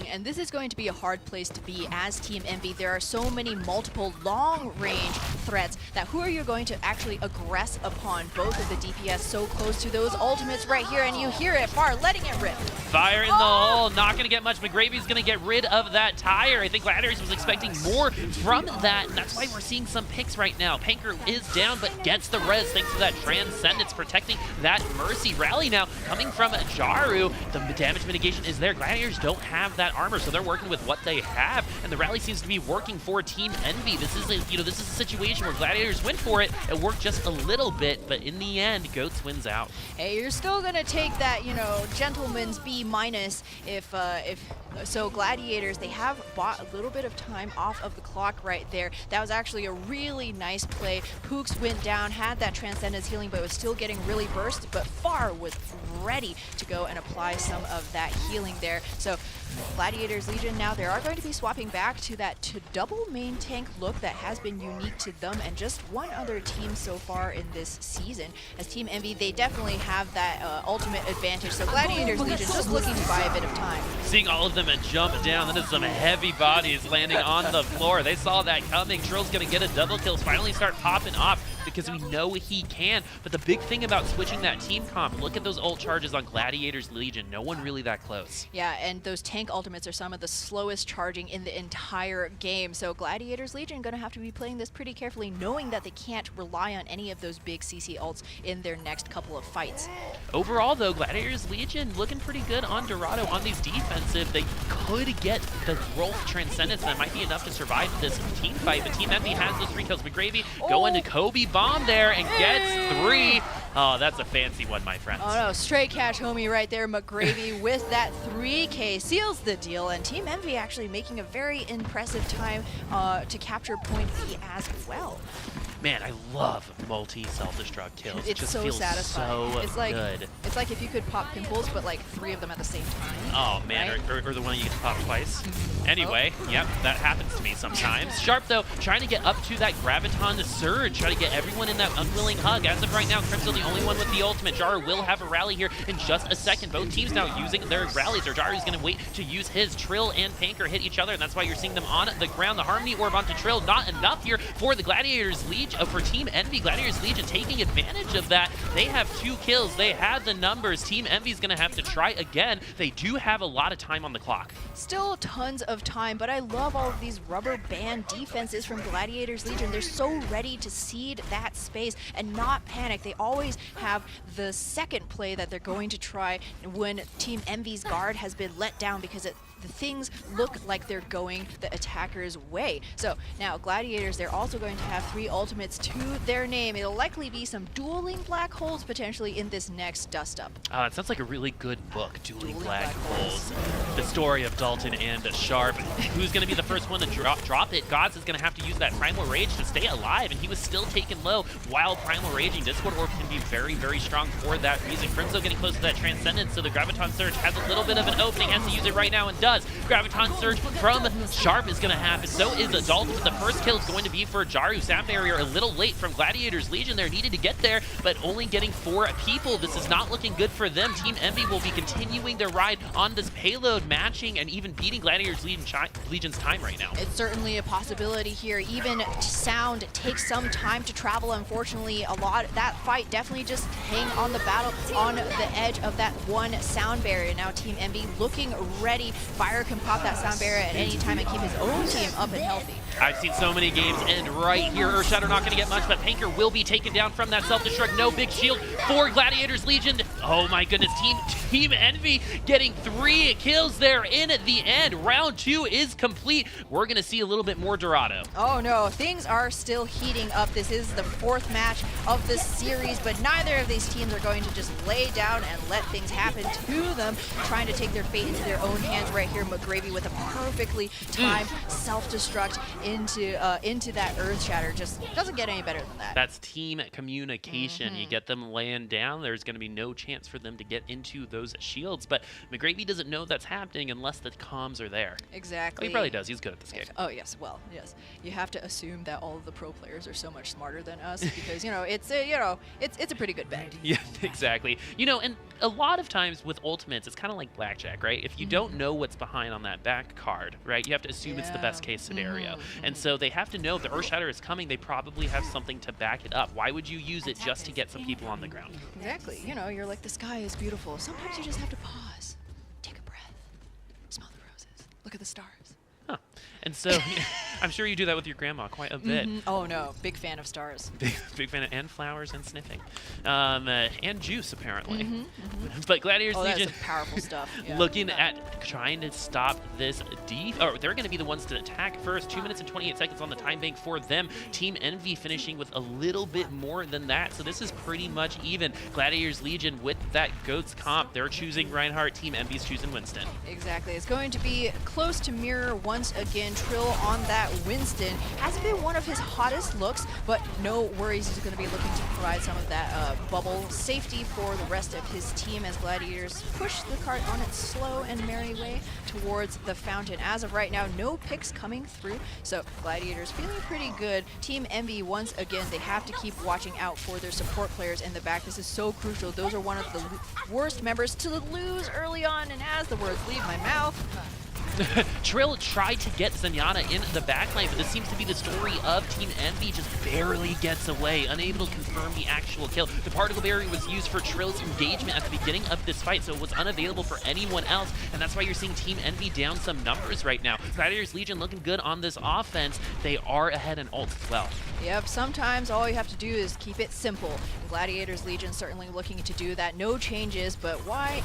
And this is going to be a hard place to be as Team Envy. There are so many multiple long-range threats that who are you going to actually aggress upon? Both of the DPS so close to those ultimates right here, and you hear it, Far letting it rip.
Fire in the hole, not going to get much. McGravy's going to get rid of that tire. I think Gladiators was expecting more from that, and that's why we're seeing some picks right now. Panker is down, but gets the res thanks to that Transcendence protecting that Mercy rally now coming from Jaru. The damage mitigation is there. Gladiators don't have that armor, so they're working with what they have, and the rally seems to be working for Team Envy. This is a situation where Gladiators went for it. It worked just a little bit, but in the end, Goats wins out.
Hey, you're still gonna take that, you know, gentleman's B- if so. Gladiators, they have bought a little bit of time off of the clock right there. That was actually a really nice play. Pooks went down, had that Transcendence healing, but was still getting really burst, but Far was ready to go and apply some of that healing there. So Gladiators Legion now, they are going to be swapping back to that double main tank look that has been unique to them and just one other team so far in this season. As Team Envy, they definitely have that ultimate advantage. So Gladiators Legion just looking to buy a bit of time.
Seeing all of them jump down, then there's some heavy bodies landing on the floor. They saw that coming. Trill's going to get a double kill, finally start popping off because we know he can. But the big thing about switching that team comp, look at those ult charges on Gladiators Legion. No one really that close.
Yeah, and those tank ultimates are some of the slowest charging in the entire game. So Gladiators Legion going to have to be playing this pretty carefully, knowing that they can't rely on any of those big CC ults in their next couple of fights.
Overall, though, Gladiators Legion looking pretty good on Dorado on these defensive. They could get the Rolf Transcendence, and that might be enough to survive this team fight. But Team Envy has those 3 kills. McGravy going to Kobe bomb there and gets 3. Oh, that's a fancy one, my friends.
Oh no, straight cash homie right there. McGravy with that 3K seals the deal, and Team Envy actually making a very impressive time to capture point B as well.
Man, I love multi-self-destruct kills.
It's
just
so
feels
satisfying.
So
it's like
good.
It's like if you could pop pimples, but like 3 of them at the same time.
Oh man,
right?
or the one you get to pop twice. Anyway, yep, that happens to me sometimes. Sharp though, trying to get up to that Graviton Surge, trying to get everyone in that unwilling hug. As of right now, Crimson the only one with the ultimate. Jaru will have a rally here in just a second. Both teams now using their rallies. Or Jaru's gonna wait to use his. Trill and Panker hit each other, and that's why you're seeing them on the ground. The Harmony Orb onto Trill, not enough here for the Gladiators Legion, for Team Envy. Gladiators Legion taking advantage of that. They have 2 kills. They have the numbers. Team Envy's gonna have to try again. They do have a lot of time on the clock.
Still tons of time, but I love all of these rubber band defenses from Gladiators Legion. They're so ready to cede that space and not panic. They always have the second play that they're going to try when Team Envy's guard has been let down because the things look like they're going the attacker's way. So now Gladiators, they're also going to have 3 ultimates to their name. It'll likely be some dueling black holes potentially in this next dust up.
It sounds like a really good book, Dueling Black Holes. The story of Dalton and Sharp. who's going to be the first one to drop it. Gods is going to have to use that Primal Rage to stay alive, and he was still taken low while Primal Raging. Discord Orb can be very, very strong for that reason. Crimzo getting close to that Transcendence, so the Graviton Surge has a little bit of an opening, has to use it right now and does. Graviton Surge from Sharp is going to happen. So is Adult, but the first kill is going to be for Jaru. Sound Barrier a little late from Gladiators Legion there, needed to get there, but only getting 4 people. This is not looking good for them. Team Envy will be continuing their ride on this payload, matching and even beating Gladiators Legion's time right now.
It's certainly a possibility here. Even Sound takes some time to travel. Unfortunately, that fight definitely just hang on the battle on the edge of that one Sound Barrier. Now Team Envy looking ready. Fire can pop that Sound Barrier at any time and keep his own team up and healthy.
I've seen so many games end right here. Earthshatter not going to get much, but Panker will be taken down from that self-destruct. No big shield for Gladiators Legion. Oh my goodness, Team Envy getting 3 kills there in the end. Round 2 is complete. We're going to see a little bit more Dorado.
Oh no, things are still heating up. This is the 4th match of this series, but neither of these teams are going to just lay down and let things happen to them, trying to take their fate into their own hands right here. McGravy with a perfectly timed self-destruct into that Earthshatter. Just doesn't get any better than that.
That's team communication. You get them laying down, there's going to be no chance for them to get into those shields, but McGravy doesn't know that's happening unless the comms are there.
Exactly.
Well, he probably does. He's good at this game.
Oh yes, well, yes. You have to assume that all of the pro players are so much smarter than us because it's a pretty good bet.
Yeah, exactly. And a lot of times with ultimates, it's kind of like blackjack, right? If you don't know what's behind on that back card, right, you have to assume it's the best case scenario. And so they have to know if the Earthshatter is coming, they probably have something to back it up. Why would you use it just to get some people on the ground?
Exactly. You're like, the sky is beautiful. Sometimes you just have to pause, take a breath, smell the roses, look at the stars.
Huh. And so I'm sure you do that with your grandma quite a bit.
Oh no, big fan of stars.
Big fan of, and flowers and sniffing. And juice, apparently. But Gladiators Legion,
that's some powerful stuff. Yeah.
looking at trying to stop this they're going to be the ones to attack first. 2 minutes and 28 seconds on the time bank for them. Team Envy finishing with a little bit more than that. So this is pretty much even. Gladiators Legion with that GOATS comp. They're choosing Reinhardt. Team Envy's choosing Winston.
Exactly. It's going to be close to mirror once again. Trill on that Winston. Hasn't been one of his hottest looks, but no worries. He's going to be looking to provide some of that bubble safety for the rest of his team as Gladiators push the cart on its slow and merry way towards the fountain. As of right now, no picks coming through, so Gladiators feeling pretty good. Team Envy, once again, they have to keep watching out for their support players in the back. This is so crucial. Those are one of the worst members to lose early on, and as the words leave my mouth,
Trill tried to get Zenyatta in the backline, but this seems to be the story of Team Envy, just barely gets away, unable to confirm the actual kill. The particle barrier was used for Trill's engagement at the beginning of this fight, so it was unavailable for anyone else, and that's why you're seeing Team Envy down some numbers right now. Gladiators Legion looking good on this offense. They are ahead in ult as well.
Yep, sometimes all you have to do is keep it simple. And Gladiators Legion certainly looking to do that. No changes, but why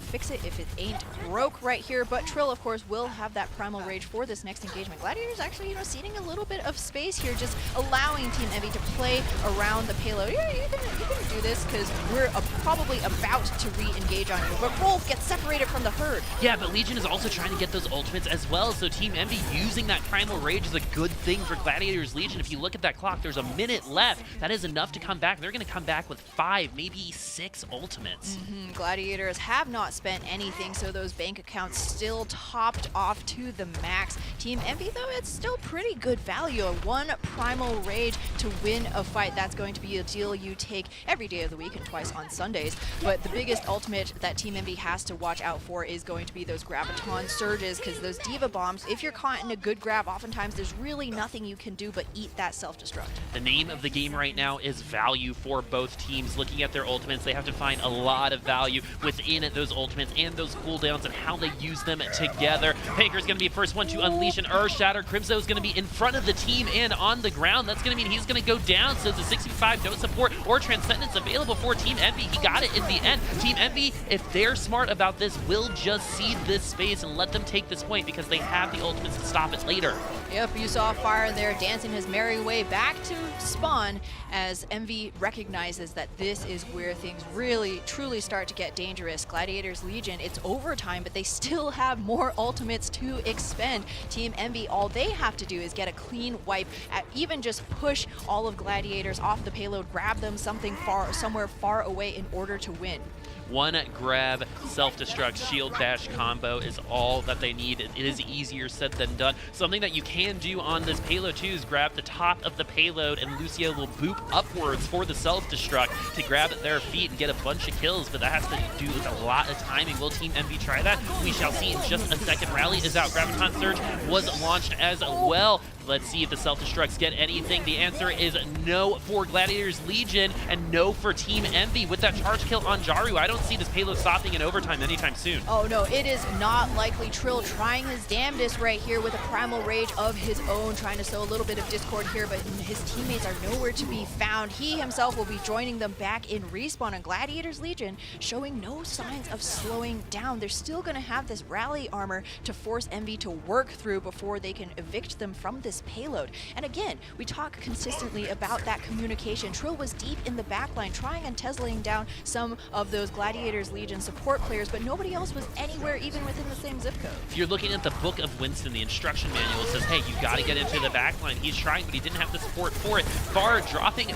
fix it if it ain't broke right here? But Trill, of course, will have that Primal Rage for this next engagement. Gladiators actually, ceding a little bit of space here, just allowing Team Envy to play around the payload. Yeah, you can do this because we're probably about to re-engage on you. But Rolf gets separated from the herd.
Yeah, but Legion is also trying to get those ultimates as well, so Team Envy using that Primal Rage is a good thing for Gladiators Legion. If you look at that clock, there's a minute left. That is enough to come back. They're going to come back with 5, maybe 6 ultimates.
Gladiators have not spent anything, so those bank accounts still topped off to the max. Team Envy, though, it's still pretty good value. A 1 Primal Rage to win a fight. That's going to be a deal you take every day of the week and twice on Sundays. But the biggest ultimate that Team Envy has to watch out for is going to be those Graviton Surges, because those Diva Bombs, if you're caught in a good grab, oftentimes there's really nothing you can do but eat that self-destruct.
The name of the game right now is value for both teams. Looking at their ultimates, they have to find a lot of value within those ultimates and those cooldowns and how they use them together. Panker's going to be the first one to unleash an Earthshatter. Crimzo is going to be in front of the team and on the ground. That's going to mean he's going to go down. So it's a 65, no support or Transcendence available for Team Envy. He got it in the end. Team Envy, if they're smart about this, will just cede this space and let them take this point because they have the ultimates to stop it later.
Yep, you saw Fire there dancing his merry way back to spawn as Envy recognizes that this is where things really, truly start to get dangerous. Gladiators Legion, it's overtime, but they still have more ultimates to expend. Team Envy, all they have to do is get a clean wipe, even just push all of Gladiators off the payload, grab them somewhere far away in order to win.
One grab, self-destruct, shield dash combo is all that they need. It is easier said than done. Something that you can do on this payload too is grab the top of the payload and Lucio will boop upwards for the self-destruct to grab at their feet and get a bunch of kills, but that has to do with a lot of timing. Will Team Envy try that? We shall see in just a second. Rally is out. Graviton Surge was launched as well. Let's see if the self-destructs get anything. The answer is no for Gladiators Legion and no for Team Envy. With that charge kill on Jaru, I don't see this payload stopping in overtime anytime soon.
Oh no, it is not likely. Trill trying his damnedest right here with a Primal Rage of his own, trying to sow a little bit of discord here, but his teammates are nowhere to be found. He himself will be joining them back in respawn, and Gladiators Legion showing no signs of slowing down. They're still going to have this rally armor to force Envy to work through before they can evict them from this payload. And again, we talk consistently about that communication. Trill was deep in the backline trying and teslaing down some of those Gladiators Legion support players, but nobody else was anywhere even within the same zip code.
If you're looking at the Book of Winston, the instruction manual says, hey, you got to get into the backline. He's trying, but he didn't have the support for it. Far drawing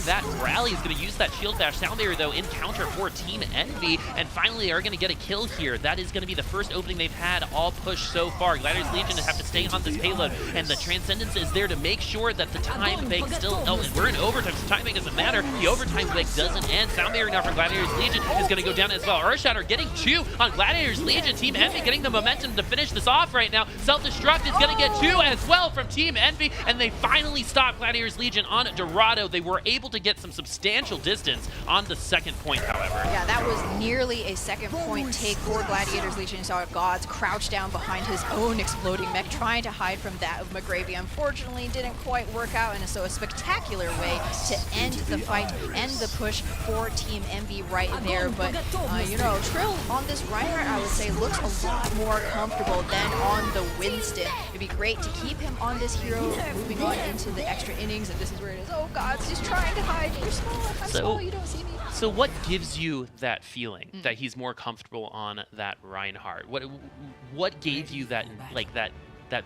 that rally is going to use that shield dash. Soundbarrier, though, in counter for Team Envy, and finally are going to get a kill here. That is going to be the first opening they've had all push so far. Gladiators Legion have to stay on this payload, and the Transcendence is there to make sure that the time bank still... Oh, and we're in overtime, so time bank doesn't matter. The overtime bank doesn't end. Soundbarrier now for Gladiators Legion is going to go down as well. Earthshatter getting 2 on Gladiators Legion. Team Envy getting the momentum to finish this off right now. Self-destruct is going to get 2 as well from Team Envy, and they finally stop Gladiators Legion on Dorado. They were able to get some substantial distance on the second point, however.
Yeah, that was nearly a second point take for Gladiators Legion. You saw Gods crouch down behind his own exploding mech, trying to hide from that of McGravy. Unfortunately, didn't quite work out, and so a spectacular way to end the fight, end the push for Team Envy right there. But, you know, Trill on this Reinhardt, I would say, looks a lot more comfortable than on the Winston. It'd be great to keep him on this hero, moving on into the extra innings, and this is where it is. Oh, God, he's trying to hide. You're small. I'm small. You don't see me.
So what gives you that feeling that he's more comfortable on that Reinhardt? What gave you that, like, that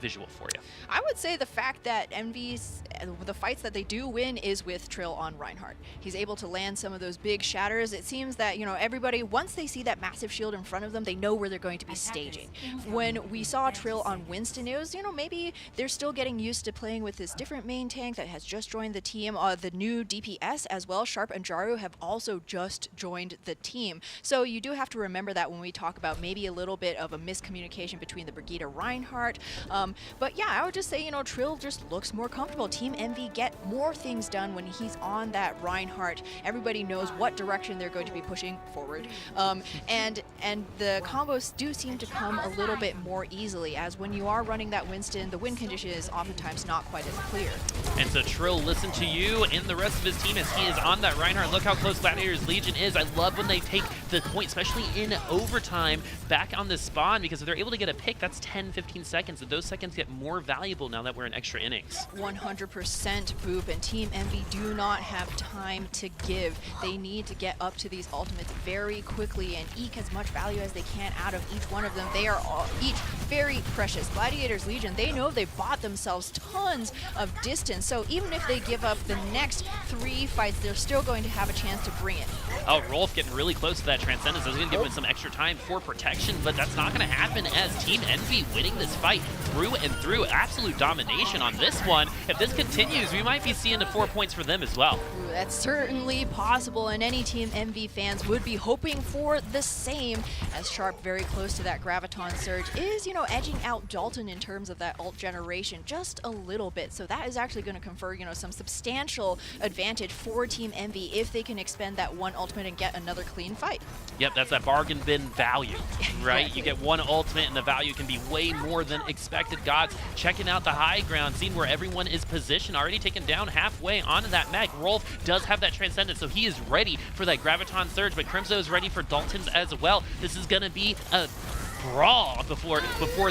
visual for you?
I would say the fact that Envy's, the fights that they do win is with Trill on Reinhardt. He's able to land some of those big shatters. It seems that, you know, everybody, once they see that massive shield in front of them, they know where they're going to be staging. When we saw Trill on Winston, it was, you know, maybe they're still getting used to playing with this different main tank that has just joined the team. The new DPS as well, Sharp and Jaru, have also just joined the team. So you do have to remember that when we talk about maybe a little bit of a miscommunication between the Brigitte Reinhardt. But yeah, I would just say, you know, Trill just looks more comfortable. Team Envy get more things done when he's on that Reinhardt. Everybody knows what direction they're going to be pushing forward. And the combos do seem to come a little bit more easily, as when you are running that Winston, the win condition is oftentimes not quite as clear.
And so Trill, listen to you and the rest of his team as he is on that Reinhardt. Look how close Gladiators Legion is. I love when they take the point, especially in overtime, back on this spawn, because if they're able to get a pick, that's 10-15 seconds. And those seconds get more valuable now that we're in extra innings.
100% Boop, and Team Envy do not have time to give. They need to get up to these ultimates very quickly and eke as much value as they can out of each one of them. They are all, each very precious. Gladiators Legion, they know they bought themselves tons of distance, so even if they give up the next 3 fights, they're still going to have a chance to bring it.
Oh, Rolf getting really close to that Transcendence. I was going to give him some extra time for protection, but that's not going to happen as Team Envy winning this fight through and through. Absolute domination on this one. If this continues, we might be seeing the 4 points for them as well.
Ooh, that's certainly possible, and any Team Envy fans would be hoping for the same, as Sharp, very close to that Graviton Surge, is, you know, edging out Dalton in terms of that ult generation just a little bit. So that is actually going to confer, you know, some substantial advantage for Team Envy if they can expend that one ultimate and get another clean fight.
Yep, that's that bargain bin value, right? You get one ultimate and the value can be way more than expected. Gods checking out the high ground, seeing where everyone is positioned, already taken down halfway onto that mech. Rolf does have that Transcendence, so he is ready for that Graviton Surge, but Crimzo is ready for Dalton's as well. This is going to be a brawl before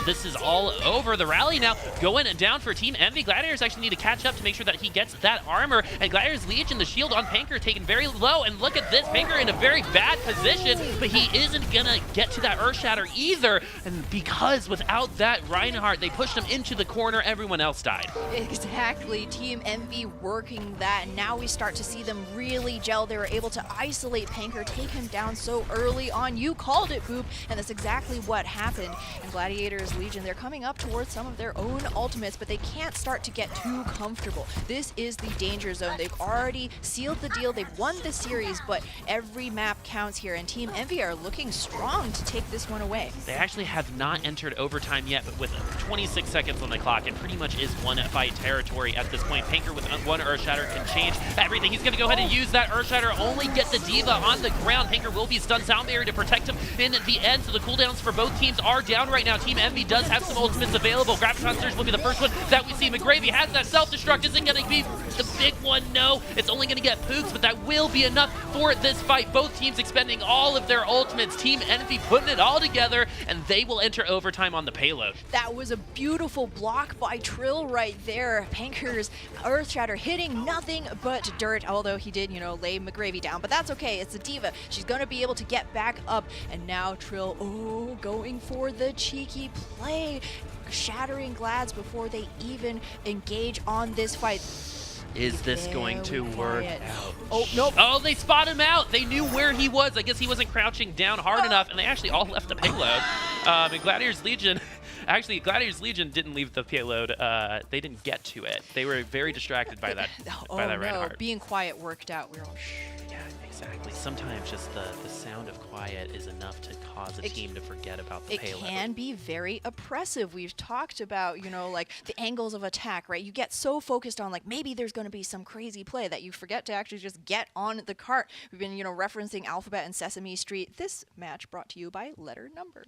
this is all over. The rally now going down for Team Envy. Gladiators actually need to catch up to make sure that he gets that armor. And Gladiators Legion, the shield on Panker taken very low. And look at this, Panker in a very bad position, but he isn't gonna get to that Earth Shatter either. And because without that Reinhardt, they pushed him into the corner, everyone else died.
Exactly, Team Envy working that, and now we start to see them really gel. They were able to isolate Panker, take him down so early on. You called it, Boop, and that's exactly what happened. And Gladiators Legion, they're coming up towards some of their own ultimates, but they can't start to get too comfortable. This is the danger zone. They've already sealed the deal. They've won the series, but every map counts here, and Team Envy are looking strong to take this one away.
They actually have not entered overtime yet, but with 26 seconds on the clock, it pretty much is one fight territory at this point. Panker with one Earth Shatter can change everything. He's going to go ahead and use that Earth Shatter, only get the Diva on the ground. Panker will be stunned, Sound Barrier to protect him in the end, so the cooldowns for both teams are down right now. Team Envy does have some ultimates available. Graviton Surge will be the first one that we see. McGravy has that self-destruct. Is it going to be the big one? No, it's only going to get Pooks, but that will be enough for this fight. Both teams expending all of their ultimates. Team Envy putting it all together, and they will enter overtime on the payload.
That was a beautiful block by Trill right there. Panker's Earth Shatter hitting nothing but dirt, although he did, you know, lay McGravy down, but that's okay. It's a Diva. She's going to be able to get back up, and now Trill, going for the cheeky play, shattering Glads before they even engage on this fight.
Is this going to work out?
Oh, nope.
Oh, they spot him out. They knew where he was. I guess he wasn't crouching down hard enough, and they actually all left the payload. And Gladiators Legion, actually, Gladiators Legion didn't leave the payload. They didn't get to it. They were very distracted by that. By that Reinhardt.
Being quiet worked out. We were all
Yeah, exactly. Sometimes just the sound of quiet is enough to cause a team to forget about the payload.
It can be very oppressive. We've talked about, you know, like the angles of attack, right? You get so focused on like maybe there's going to be some crazy play that you forget to actually just get on the cart. We've been, you know, referencing Alphabet and Sesame Street. This match brought to you by Letter Number.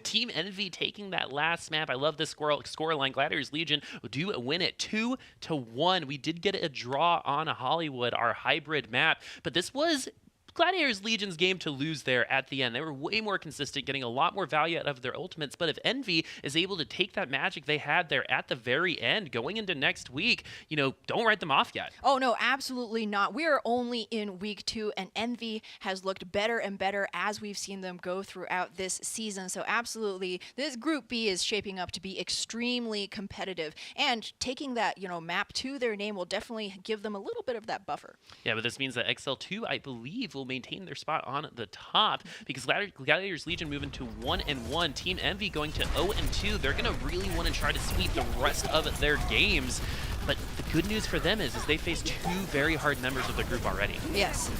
Team Envy taking that last map. I love this scoreline. Gladiators Legion do win it 2-1. We did get a draw on Hollywood, our hybrid map, but this was Gladiators Legion's game to lose there at the end. They were way more consistent, getting a lot more value out of their ultimates, but if Envy is able to take that magic they had there at the very end, going into next week, you know, don't write them off yet.
Oh, no, absolutely not. We are only in week 2, and Envy has looked better and better as we've seen them go throughout this season. So absolutely, this Group B is shaping up to be extremely competitive, and taking that, you know, map to their name will definitely give them a little bit of that buffer.
Yeah, but this means that XL2, I believe, will maintain their spot on the top, because Gladiators Legion moving to 1-1. Team Envy going to 0-2. They're going to really want to try to sweep the rest of their games. But the good news for them is they face 2 very hard members of the group already.
Yes.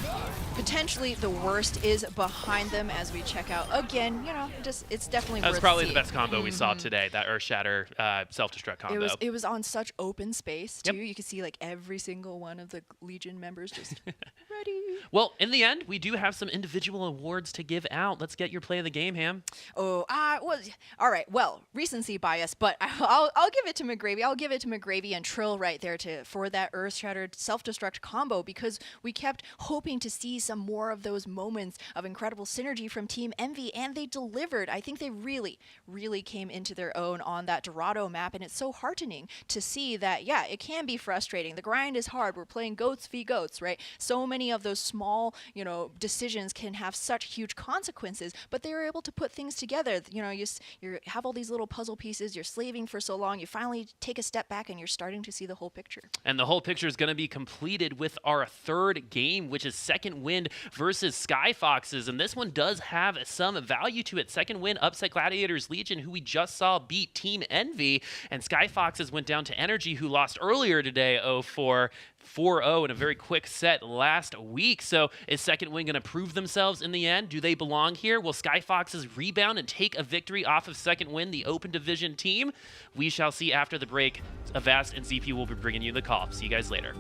Potentially the worst is behind them as we check out again. You know, just it's definitely
that was
worth
probably
seeing.
the best combo we saw today, that Earth Shatter self-destruct combo.
It was on such open space too.
Yep.
You could see like every single one of the Legion members just ready.
Well, in the end, we do have some individual awards to give out. Let's get your play of the game, Ham.
Oh, well, all right. Well, recency bias, but I'll give it to McGravy. I'll give it to McGravy and Trill right there for that Earth Shattered self-destruct combo, because we kept hoping to see some more of those moments of incredible synergy from Team Envy, and they delivered. I think they really, really came into their own on that Dorado map, and it's so heartening to see that, yeah, it can be frustrating. The grind is hard. We're playing goats v goats, right? So many of those small, you know, decisions can have such huge consequences, but they were able to put things together. You know, you have all these little puzzle pieces, you're slaving for so long, you finally take a step back and you're starting to see the whole picture.
And the whole picture is going to be completed with our third game, which is Second Wind versus Sky Foxes. And this one does have some value to it. Second Wind upset Gladiators Legion, who we just saw beat Team Envy. And Sky Foxes went down to Energy, who lost earlier today 4-0 in a very quick set last week. So is Second Wind going to prove themselves in the end? Do they belong here? Will Sky Foxes rebound and take a victory off of Second Wind, the Open Division team? We shall see after the break. Avast and ZP will be bringing you the call. See you guys later.